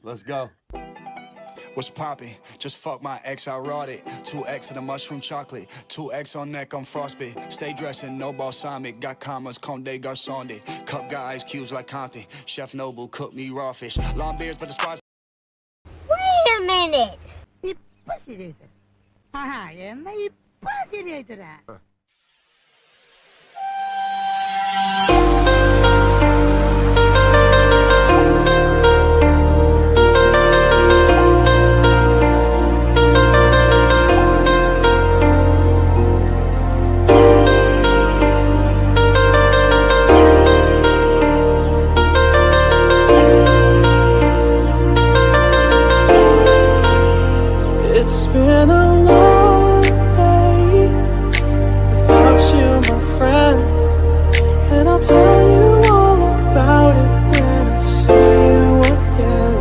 Let's go. What's poppin'? Just fuck my ex, I wrought it. 2X of the mushroom chocolate. 2X on neck, I'm frostbit. Stay dressing, no balsamic. Got commas, Conde Garçonde. Cup got ice cubes like Compton. Chef Noble cooked me raw fish. Long beards, but the squad's. Wait a minute! 이쁘시리더라. 아하, 옛날 이쁘시리더라. It's been a long day without you, my friend, and I'll tell you all about it when I see you again.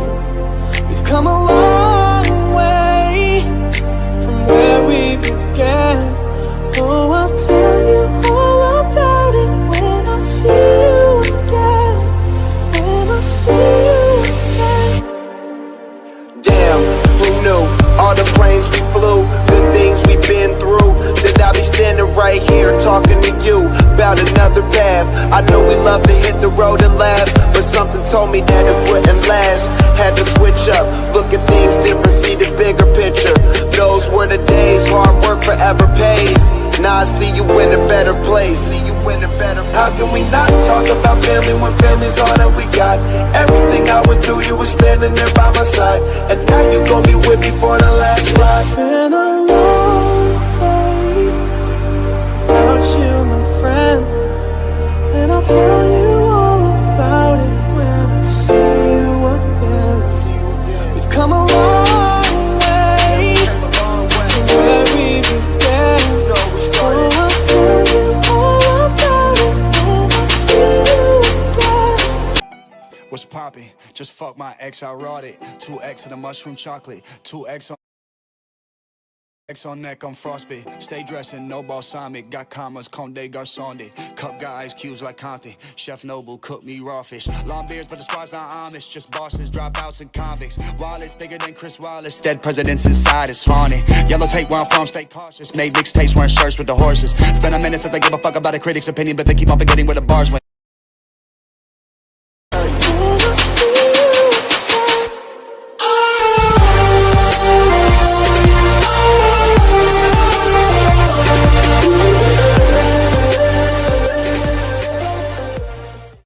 We've come a long way from where we began. Oh, I'll tell you all about it when I see you again. When I see you again. Damn, who knew? All the planes we flew, good things we've been through. That I'll be standing right here talking to you about another path. I know we love to hit the road and laugh, but something told me that it wouldn't last. Had to switch up, look at things different, see the bigger picture. Those were the days, hard work forever pays. Now I see you in a better place. How can we not talk about family when family's all that we got? Everything I went through, you were standing there by my side, and now you gon' be with me for the last ride. It's been a long day without you, my friend, and I'll tell you all about it when I see you again. We've come a long way from where we began. Oh, I'll tell you all about it when I see you again. What's poppin'? Just fuck my ex, I wrought it. 2X of the mushroom chocolate. 2X on neck, I'm frostbit. Stay dressing, no balsamic. Got commas, Conde Garçonde. Cup got ice cubes like Compton. Chef Noble cooked me raw fish. Long beards, but the squad's not Amish. Just bosses, dropouts, and convicts. Wallets bigger than Chris Wallace. Dead presidents inside is haunted. Yellow tape where I'm from, stay cautious. Made mixtapes wearing shirts with the horses. It's been a minute since I give a fuck about a critic's opinion, but they keep on forgetting where the bars went.